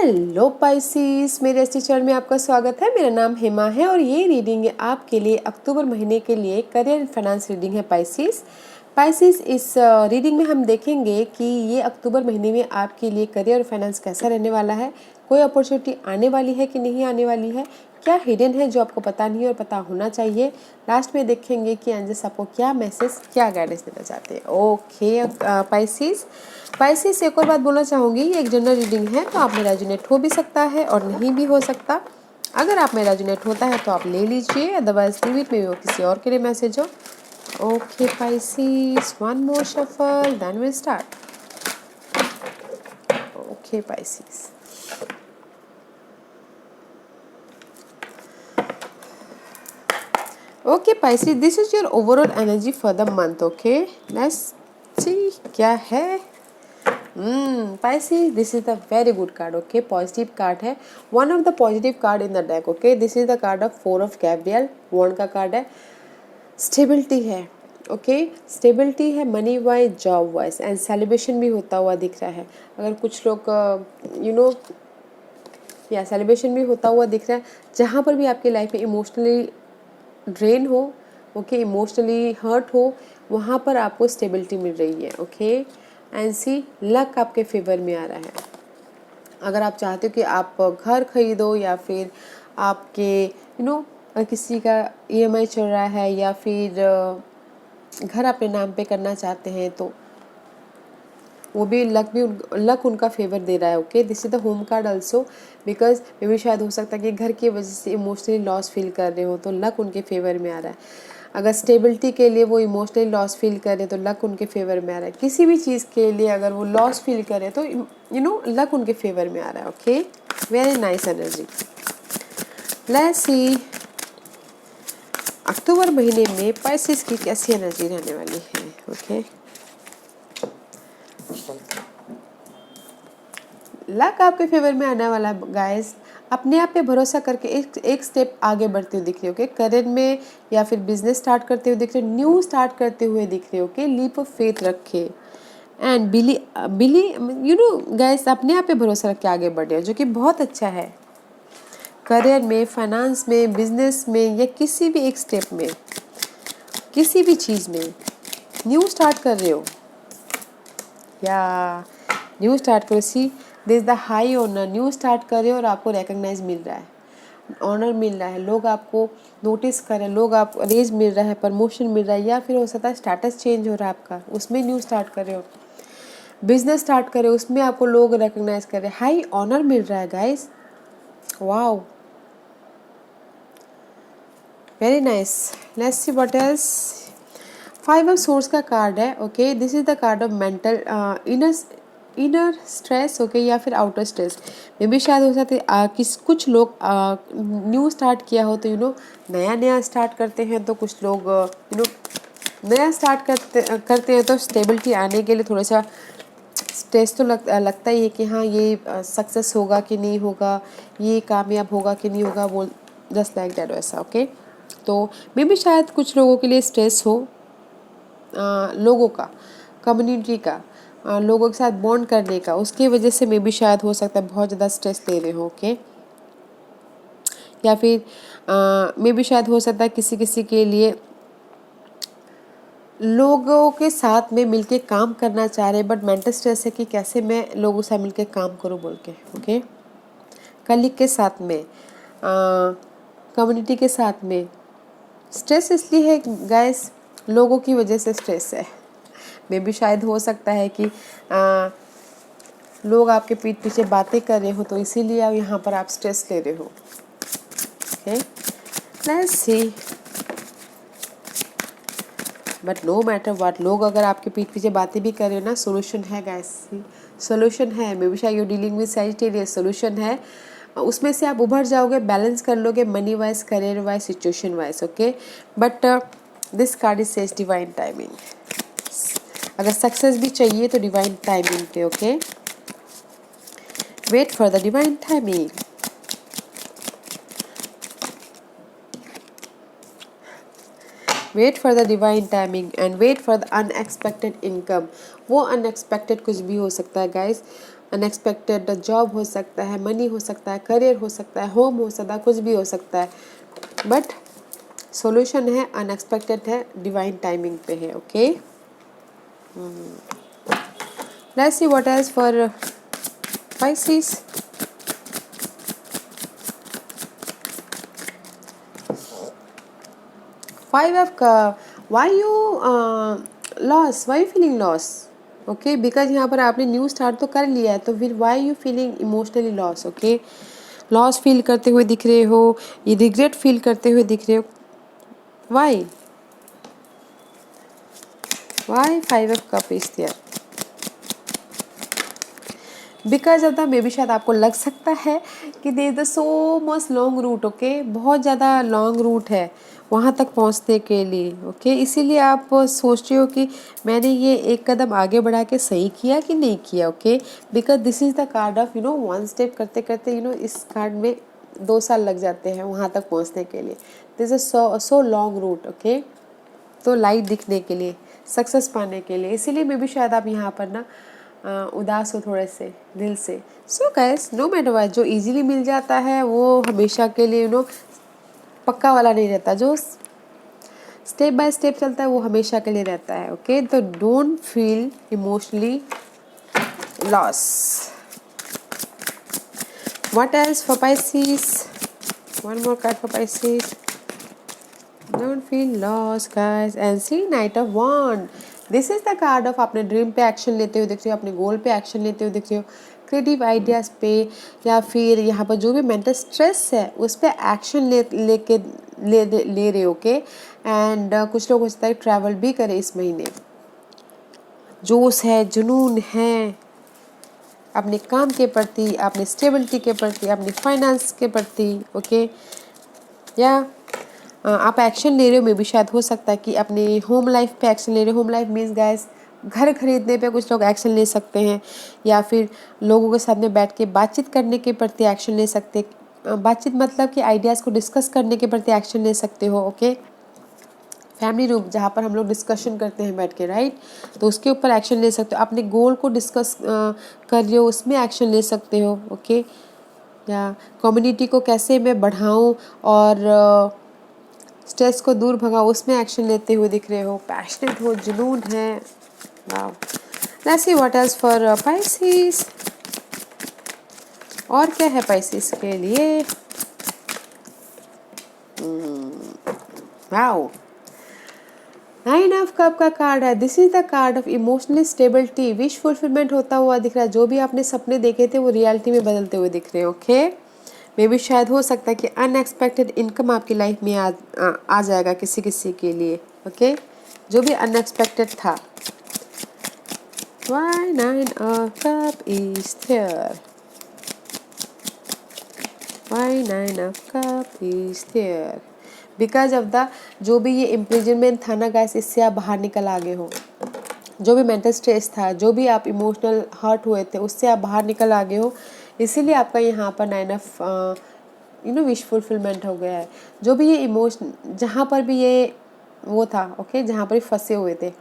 Hello Pisces, मेरे इस channel में आपका स्वागत है। मेरा नाम हेमा है और ये रीडिंग है आपके लिए अक्टूबर महीने के लिए करियर एंड फाइनेंस रीडिंग है पाइसिस इस रीडिंग में हम देखेंगे कि ये अक्टूबर महीने में आपके लिए करियर और फाइनेंस कैसा रहने वाला है, कोई अपॉर्चुनिटी आने वाली है कि नहीं आने वाली है, क्या हिडन है जो आपको पता नहीं और पता होना चाहिए। लास्ट में देखेंगे कि एंजल्स आपको क्या मैसेज, क्या गाइडेंस देना चाहते हैं। ओके पाइसिस एक और बात बोलना चाहूँगी, ये एक जनरल रीडिंग है तो आप में रेजोनेट हो भी सकता है और नहीं भी हो सकता। अगर आप में रेजोनेट होता है तो आप ले लीजिए, अदरवाइज लीव इट में वो किसी और के लिए मैसेज हो। Okay Pisces, one more shuffle then we start. Okay Pisces, okay Pisces, this is your overall energy for the month. Okay let's see क्या है। Pisces, this is the very good card. Okay, positive card है, one of the positive card in the deck. Okay, this is the card of 4 of Gabriel, wand का card है, stability है। Okay stability है, money wise, job wise and celebration भी होता हुआ दिख रहा है। अगर कुछ लोग या सेलिब्रेशन भी होता हुआ दिख रहा है, जहाँ पर भी आपकी लाइफ में इमोशनली ड्रेन हो, ओके इमोशनली हर्ट हो, वहाँ पर आपको स्टेबिलिटी मिल रही है। ओके एंड सी लक आपके फेवर में आ रहा है। अगर आप चाहते हो कि आप घर खरीदो या फिर आपके किसी का ईएमआई चल रहा है या फिर घर अपने नाम पे करना चाहते हैं तो वो भी लक उनका फेवर दे रहा है। Okay this is the home card also, because मे भी शायद हो सकता है कि घर की वजह से इमोशनली लॉस फील कर रहे हो तो लक उनके फेवर में आ रहा है। अगर स्टेबिलिटी के लिए वो इमोशनली लॉस फील करे तो लक उनके फेवर में आ रहा है। किसी भी चीज़ के लिए अगर वो लॉस फील करे तो लक उनके फेवर में आ रहा है। Okay very nice energy. Let's see October महीने में पाइसेस की कैसी एनर्जी रहने वाली है। ओके लक आपके फेवर में आने वाला गाइस। अपने आप पे भरोसा करके एक स्टेप आगे बढ़ते हुए दिख रहे हो कि करियर में या फिर बिजनेस स्टार्ट करते हुए दिख रहे हो, न्यू स्टार्ट करते हुए दिख रहे हो कि लीप ऑफ फेथ रखे एंड बिली गाइस अपने आप पे भरोसा रख के आगे बढ़ रहे हो, जो कि बहुत अच्छा है। करियर में, फाइनेंस में, बिजनेस में या किसी भी एक स्टेप में, किसी भी चीज़ में न्यू स्टार्ट कर रहे हो या न्यू स्टार्ट करो। See this the high honour, new start कर रहे हो और आपको रिकग्नाइज मिल रहा है, ऑनर मिल रहा है, लोग आपको नोटिस कर रहे हैं, लोग आपको रेज मिल रहा है, प्रमोशन मिल रहा है या फिर हो सकता है स्टेटस चेंज हो रहा है आपका, उसमें न्यू स्टार्ट कर रहे हो। बिजनेस स्टार्ट कर रहे हो, उसमें आपको लोग रिकग्नाइज कर रहे हैं, हाई ऑनर मिल रहा है guys. Wow very nice. Let's see what else. 5 of source का कार्ड है। Okay this is the card of mental inner stress. Okay या फिर आउटर स्ट्रेस में भी शायद हो सकता है कुछ लोग न्यू स्टार्ट किया हो तो नया स्टार्ट करते हैं, तो कुछ लोग नया स्टार्ट करते हैं तो स्टेबिलिटी आने के लिए थोड़ा सा स्ट्रेस तो लगता ही है कि हाँ ये सक्सेस होगा कि नहीं होगा, ये कामयाब होगा कि नहीं होगा, वो जस्ट लाइक दैट वैसा। ओके तो मे भी शायद कुछ लोगों के लिए स्ट्रेस हो, लोगों का, कम्युनिटी का, लोगों के साथ बॉन्ड करने का, उसकी वजह से मे भी शायद हो सकता है बहुत ज़्यादा स्ट्रेस ले रहे हो। ओके या फिर मे भी शायद हो सकता है किसी किसी के लिए लोगों के साथ में मिलके काम करना चाह रहे बट मेंटल स्ट्रेस है कि कैसे मैं लोगों से मिलके काम करूं बोल के। ओके कलीग के साथ में, कम्युनिटी के साथ में स्ट्रेस इसलिए है गाइस, लोगों की वजह से स्ट्रेस है। मे भी शायद हो सकता है कि लोग आपके पीठ पीछे बातें कर रहे हो तो इसीलिए आप यहाँ पर आप स्ट्रेस ले रहे हो। Okay let's see but no matter what, लोग अगर आपके पीठ पीछे बातें भी कर रहे हो ना, सोल्यूशन है गाइस, सोल्यूशन है। मे बी शायद you dealing with Sagittarius, solution है, उसमें से आप उभर जाओगे, बैलेंस कर लोगे money wise, career wise, situation wise. Okay but this card is says divine timing. अगर सक्सेस भी चाहिए तो डिवाइन टाइमिंग पे। Okay wait for the divine timing. Wait for the divine timing and wait for the unexpected income. वो unexpected कुछ भी हो सकता है गाइस, अनएक्सपेक्टेड जॉब हो सकता है, मनी हो सकता है, करियर हो सकता है, होम हो सकता है, कुछ भी हो सकता है, बट सॉल्यूशन है, अनएक्सपेक्टेड है, डिवाइन टाइमिंग पे है. Okay, let's see what else for Pisces. Five of why you loss, why you feeling loss? Okay, because यहाँ पर आपने न्यू स्टार्ट तो कर लिया है, तो फिर why you feeling emotionally loss. Okay, loss feel करते हुए दिख रहे हो, ये रिग्रेट फील करते हुए दिख रहे हो. Why 5 of cup is there? Because of the maybe शायद आपको लग सकता है कि they the so much long route. Okay, बहुत ज़्यादा लॉन्ग रूट है वहाँ तक पहुँचने के लिए. ओके, इसीलिए आप सोच रहे हो कि मैंने ये एक कदम आगे बढ़ा के सही किया कि नहीं किया. Okay, because this is the card of one step करते करते इस कार्ड में 2 साल लग जाते हैं वहाँ तक पहुँचने के लिए. This is so long route. Okay, तो लाइट दिखने के लिए, सक्सेस पाने के लिए, इसीलिए मे बी शायद आप यहाँ पर ना उदास हो थोड़े से दिल से. So guys, no matter what, जो इजीली मिल जाता है वो हमेशा के लिए पक्का वाला नहीं रहता. जो स्टेप बाय स्टेप चलता है वो हमेशा के लिए रहता है. ओके, तो don't feel emotionally loss. What else for Pisces? One more card for Pisces. Don't feel lost guys. And see, Knight of Wand. This is the card of अपने ड्रीम पे एक्शन लेते हुए दिख रहे हो, अपने गोल पे एक्शन लेते हुए दिख रहे हो, क्रिएटिव आइडियाज पे, या फिर यहाँ पर जो भी मेंटल स्ट्रेस है उस पर एक्शन ले रहे हो. ओके, एंड कुछ लोग हो सकता है ट्रैवल भी करें इस महीने. जोश है, जुनून है अपने काम के प्रति, अपने स्टेबिलिटी के प्रति, अपने फाइनेंस के प्रति. ओके, या आप एक्शन ले रहे हो, मे बी शायद हो सकता है कि अपने होम लाइफ पे एक्शन ले रहे हो. होम लाइफ मीन्स गाइस घर खरीदने पे कुछ लोग एक्शन ले सकते हैं, या फिर लोगों के साथ में बैठ के बातचीत करने के प्रति एक्शन ले सकते हैं. बातचीत मतलब कि आइडियाज़ को डिस्कस करने के प्रति एक्शन ले सकते हो. ओके, फैमिली रूम जहाँ पर हम लोग डिस्कशन करते हैं बैठ के, राइट, तो उसके ऊपर एक्शन ले सकते हो. अपने गोल को डिस्कस कर रहे हो, उसमें एक्शन ले सकते हो. ओके, या कम्युनिटी को कैसे मैं बढ़ाऊँ और स्ट्रेस को दूर भगाओ, उसमें एक्शन लेते हुए दिख रहे हो. पैशनेट हो, जुनून है. Wow, let's see what else for Pisces. और क्या है Pisces के लिए? वाओ, 9 ऑफ कप का कार्ड है. This is the card of emotional stability. Wish fulfilment होता हुआ दिख रहा है. जो भी आपने सपने देखे थे वो रियलिटी में बदलते हुए दिख रहे हैं. ओके, मे बी शायद हो सकता है कि अनएक्सपेक्टेड इनकम आपकी लाइफ में आ जाएगा किसी किसी के लिए. ओके, जो भी अनएक्सपेक्टेड था. Why 9 of cup is there? Why 9 of cup is there? Because of the जो भी ये इम्प्रिजनमेंट था ना गाइस, इससे आप बाहर निकल आ गए हो. जो भी मेंटल स्ट्रेस था, जो भी आप इमोशनल हर्ट हुए थे, उससे आप बाहर निकल आ गए हो. इसीलिए आपका यहाँ पर 9 ऑफ विश फुलफिलमेंट हो गया है. जो भी ये इमोशन, जहाँ पर भी ये वो था, ओके, जहाँ पर फंसे हुए थे,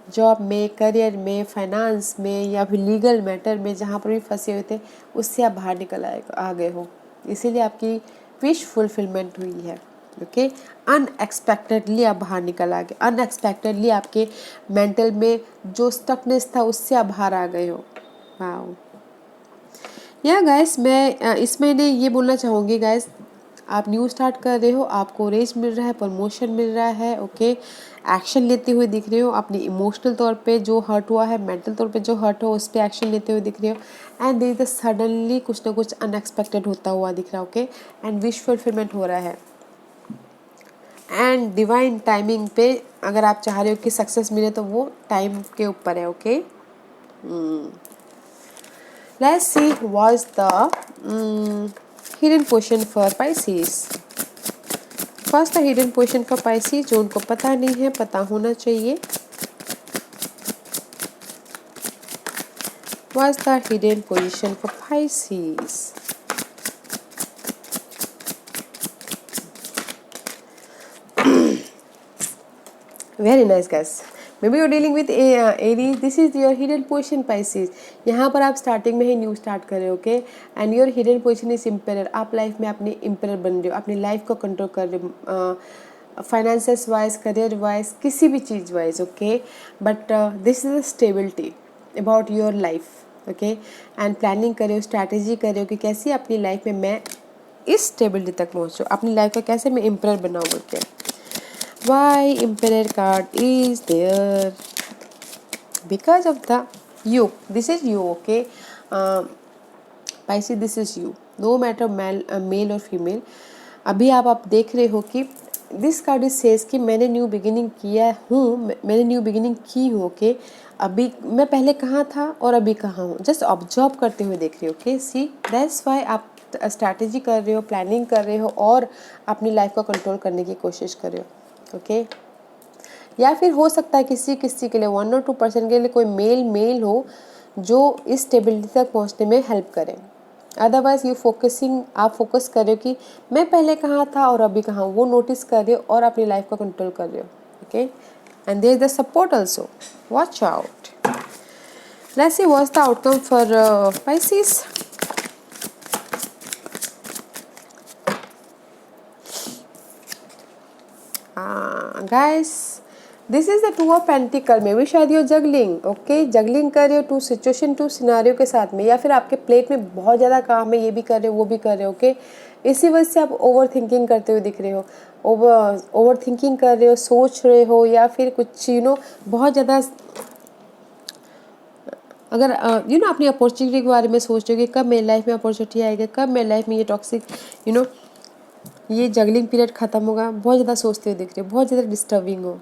जॉब में, करियर में, फाइनेंस में, या फिर लीगल मैटर में, जहाँ पर भी फंसे हुए थे, उससे आप बाहर निकल आ गए हो. इसीलिए आपकी विश फुलफिलमेंट हुई है. ओके, अनएक्सपेक्टेडली आप बाहर निकल आ गए. अनएक्सपेक्टेडली आपके मेंटल में जो स्टकनेस था उससे आप बाहर आ गए हो. वाओ, या गाइस, मैं इस महीने ये बोलना चाहूँगी गाइस, आप न्यू स्टार्ट कर रहे हो, आपको रेज मिल रहा है, प्रमोशन मिल रहा है. ओके, एक्शन लेते हुए दिख रहे हो. अपनी इमोशनल तौर पे जो हर्ट हुआ है, मेंटल तौर पे जो हर्ट हो, उस पर एक्शन लेते हुए दिख रहे हो. एंड देयर इज सडनली कुछ ना कुछ अनएक्सपेक्टेड होता हुआ दिख रहा है. ओके, एंड विश फुलफिलमेंट हो रहा है. एंड डिवाइन टाइमिंग पे अगर आप चाह रहे हो कि सक्सेस मिले तो वो टाइम के ऊपर है. Okay, let's see what's the hidden question for Pisces. First the hidden question for Pisces, जो उनको पता नहीं है, पता होना चाहिए. What's the hidden position for Pisces? Very nice guys. May be you dealing with Aries, this is your hidden position Pisces। यहाँ पर आप स्टार्टिंग में ही न्यू स्टार्ट कर रहे हो, okay, and your hidden position is emperor. आप life में अपने एम्परर बन रहे हो, अपनी लाइफ को कंट्रोल कर रहे हो, फाइनेंसेस वाइज, करियर वाइज, किसी भी चीज़ wise, okay. But this is a stability about your life, okay, and planning कर रहे हो, स्ट्रैटेजी कर रहे हो कि कैसे अपनी लाइफ में मैं इस स्टेबिलिटी तक पहुँचूँ, अपनी लाइफ का कैसे मैं एम्परर बनाऊँ बोलते हैं। Why emperor card is there? Because of the you, this is you, okay Pisces, this is you, no matter male और फीमेल। अभी आप देख रहे हो कि दिस कार्ड इज सेज कि मैंने न्यू बिगिनिंग किया हूँ, मैंने न्यू बिगिनिंग की हूँ, ओके। अभी मैं पहले कहाँ था और अभी कहाँ हूँ, जस्ट ऑब्जर्व करते हुए देख रहे हो, ओके। सी दैट्स वाई आप स्ट्रैटेजी कर रहे हो, प्लानिंग कर रहे हो और अपनी लाइफ को कंट्रोल करने की कोशिश कर रहे हो, ओके। या फिर हो सकता है किसी किसी के लिए 1 और 2% के लिए कोई मेल हो जो इस स्टेबिलिटी तक पहुंचने में हेल्प करे। अदरवाइज आप फोकस कर रहे हो कि मैं पहले कहाँ था और अभी कहाँ, वो नोटिस कर रहे हो और अपनी लाइफ को कंट्रोल कर रहे हो, okay. And there is the support also, watch out. Let's see what's the outcome for Pisces। Guys, this is the 2 of pentacle में भी शायद ये जगलिंग, ओके, जगलिंग कर रहे हो 2 सिचुएशन 2 सिनारियो के साथ में, या फिर आपके प्लेट में बहुत ज़्यादा काम है, ये भी कर रहे हो वो भी कर रहे हो, ओके। इसी वजह से आप ओवर थिंकिंग करते हुए दिख रहे हो, ओवर थिंकिंग कर रहे हो, सोच रहे हो, या फिर कुछ बहुत ज़्यादा अगर अपनी अपॉर्चुनिटी के बारे में सोच रहे हो कि कब मेरी लाइफ में अपॉर्चुनिटी आएगा, कब मेरी लाइफ में ये टॉक्सिक ये जगलिंग पीरियड खत्म होगा, बहुत ज़्यादा सोचते हुए दिख रहे हो, बहुत ज़्यादा डिस्टर्बिंग हो।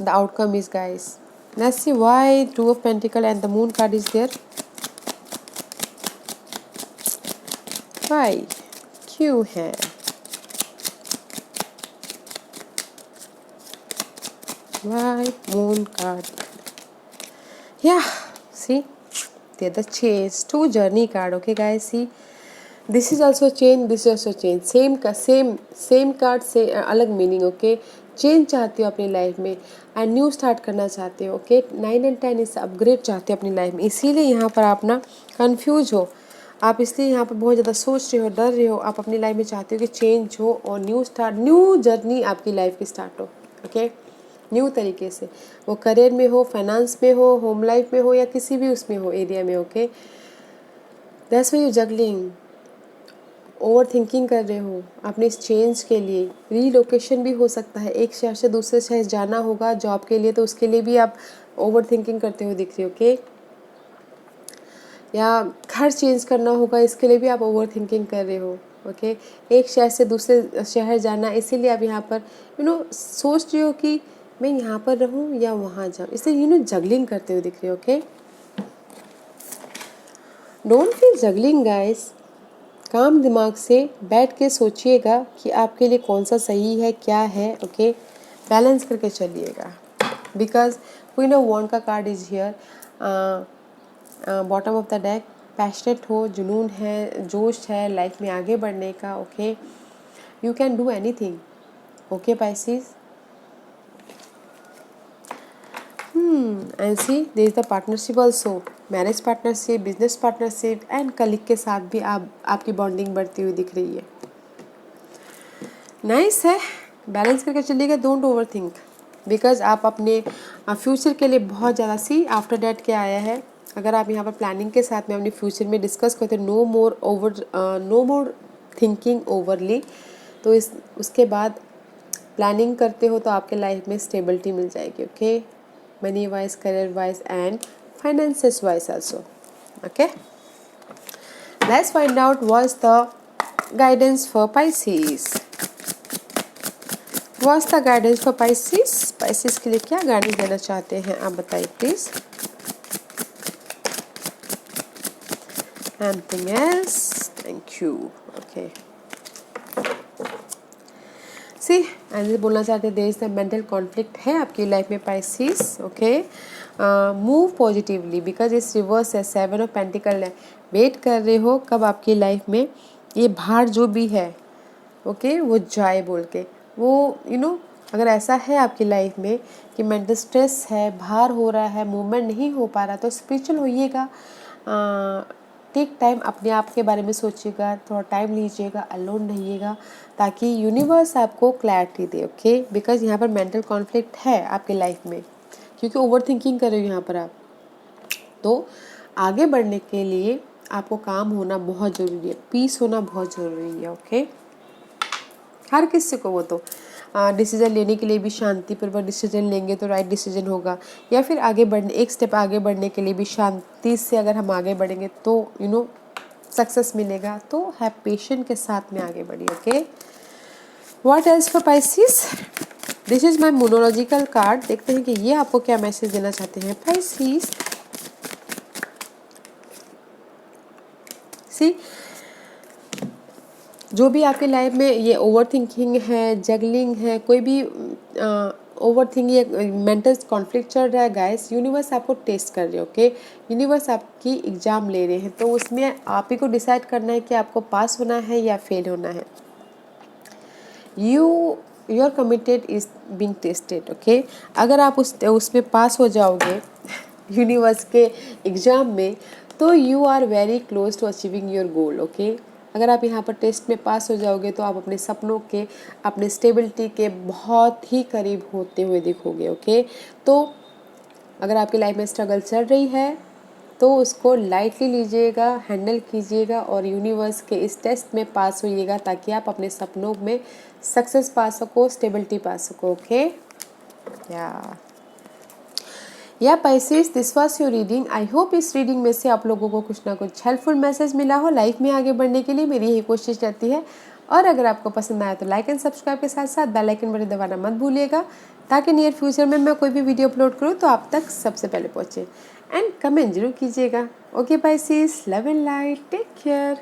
The outcome is, guys, let's see why 2 of Pentacle and the Moon card is there. Why? क्यों है? Why Moon card? Yeah, see, they're the change, 2 journey card, okay guys, see, this is also change, this is also change, same card से अलग meaning, okay. Change चाहते हो अपनी life में and new start करना चाहते हो, ओके। 9 एंड 10 इस अपग्रेड चाहते हो अपनी लाइफ में, इसीलिए यहाँ पर आप ना कंफ्यूज हो, आप इसलिए यहाँ पर बहुत ज़्यादा सोच रहे हो, डर रहे हो, आप अपनी लाइफ में चाहते हो कि चेंज हो और न्यू जर्नी आपकी लाइफ की स्टार्ट हो, ओके, न्यू तरीके से, वो करियर में हो, फाइनेंस में हो, होम लाइफ में हो, या किसी भी उसमें हो एरिया में, okay. That's why you juggling, over thinking कर रहे हो अपने इस चेंज के लिए। रीलोकेशन भी हो सकता है, एक शहर से दूसरे शहर जाना होगा जॉब के लिए, तो उसके लिए भी आप ओवर थिंकिंग करते हुए दिख रहे हो, ओके। या घर चेंज करना होगा, इसके लिए भी आप ओवर थिंकिंग कर रहे हो, ओके। एक शहर से दूसरे शहर जाना, इसीलिए आप यहाँ पर सोच रहे हो कि मैं यहाँ पर रहूँ या वहाँ जाऊँ, इसलिए जगलिंग करते हुए दिख रहे हो, okay. Don't feel juggling guys, काम दिमाग से बैठ के सोचिएगा कि आपके लिए कौन सा सही है, क्या है, ओके। बैलेंस करके चलिएगा, बिकॉज क्वीन ऑफ वॉन्ड का card is here, bottom of the deck. Passionate हो, जुनून है, जोश है लाइफ में आगे बढ़ने का, okay. You can do anything, okay Pisces। and see there is the partnership also, marriage partnership, business partnership and colleague के साथ भी आपकी बॉन्डिंग बढ़ती हुई दिख रही है। नाइस है, बैलेंस करके चलिएगा, डोंट ओवर थिंक, बिकॉज आप अपने फ्यूचर के लिए बहुत ज़्यादा, सी आफ्टर डैट क्या आया है, अगर आप यहाँ पर प्लानिंग के साथ में अपने फ्यूचर में डिस्कस करते हो, नो मोर थिंकिंग ओवरली, तो उसके बाद प्लानिंग करते हो तो आपके लाइफ में स्टेबिलिटी मिल जाएगी, okay, money wise, career wise and finances wise also, okay. Let's find out what's the guidance for Pisces. What's the guidance for Pisces? Pisces के लिए क्या गाइडेंस देना चाहते हैं आप बताइए please. Anything else? Thank you. Okay. See, ऐसे बोलना चाहते हैं, there is the mental conflict है आपकी लाइफ में Pisces, okay. Move positively, because इस रिवर्स है, 7 ऑफ पेंटिकल है, वेट कर रहे हो कब आपकी लाइफ में ये भार जो भी है, ओके, वो जाए बोल के, वो अगर ऐसा है आपकी लाइफ में कि मेंटल स्ट्रेस है, भार हो रहा है, मूवमेंट नहीं हो पा रहा, तो स्पिरिचुअल होइएगा। टेक टाइम, अपने आप के बारे में सोचिएगा, थोड़ा टाइम लीजिएगा, अलोन रहिएगा, ताकि यूनिवर्स आपको क्लैरिटी दे। ओके, बिकॉज यहाँ पर मेंटल कॉन्फ्लिक्ट है आपके लाइफ में, क्योंकि ओवर थिंकिंग कर रहे हो यहाँ पर आप। तो आगे बढ़ने के लिए आपको काम होना बहुत ज़रूरी है, पीस होना बहुत ज़रूरी है। ओके, हर किसी को, वो तो डिसीजन लेने के लिए भी शांतिपूर्वक डिसीजन लेंगे तो राइट डिसीजन होगा, या फिर आगे बढ़ने, एक स्टेप आगे बढ़ने के लिए भी शांति से अगर हम आगे बढ़ेंगे तो सक्सेस मिलेगा। तो है पेशेंट के साथ में आगे बढ़िए। Okay, what else for Pisces, this is my monological card. देखते हैं कि ये आपको क्या मैसेज देना चाहते हैं पाइसिस। सी, जो भी आपकी लाइफ में ये ओवर थिंकिंग है, जगलिंग है, कोई भी ओवर थिंकिंग या मेंटल कॉन्फ्लिक्ट चल रहा है गाइस, यूनिवर्स आपको टेस्ट कर रहे हैं। ओके, यूनिवर्स आपकी एग्जाम ले रहे हैं, तो उसमें आप ही को डिसाइड करना है कि आपको पास होना है या फेल होना है। Your committed is being tested. Okay, अगर आप उसमें पास हो जाओगे यूनिवर्स के एग्जाम में, तो you are very close to achieving your goal. Okay, अगर आप यहाँ पर टेस्ट में पास हो जाओगे तो आप अपने सपनों के, अपने स्टेबिलिटी के बहुत ही करीब होते हुए दिखोगे। ओके, तो अगर आपकी लाइफ में स्ट्रगल चल रही है तो उसको लाइटली लीजिएगा, हैंडल कीजिएगा और यूनिवर्स के इस टेस्ट में पास होइएगा, ताकि आप अपने सपनों में सक्सेस पा सको, स्टेबिलिटी पा सको। ओके, या Pisces, this was your reading. I hope इस रीडिंग में से आप लोगों को कुछ ना कुछ हेल्पफुल मैसेज मिला हो। लाइफ में आगे बढ़ने के लिए मेरी यही कोशिश रहती है। और अगर आपको पसंद आया तो लाइक एंड सब्सक्राइब के साथ साथ बेल आइकन बटन दबाना मत भूलिएगा, ताकि नियर फ्यूचर में मैं कोई भी वीडियो अपलोड करूँ तो आप तक सबसे पहले पहुँचे। एंड कमेंट जरूर कीजिएगा। Okay Pisces, love and light, take care.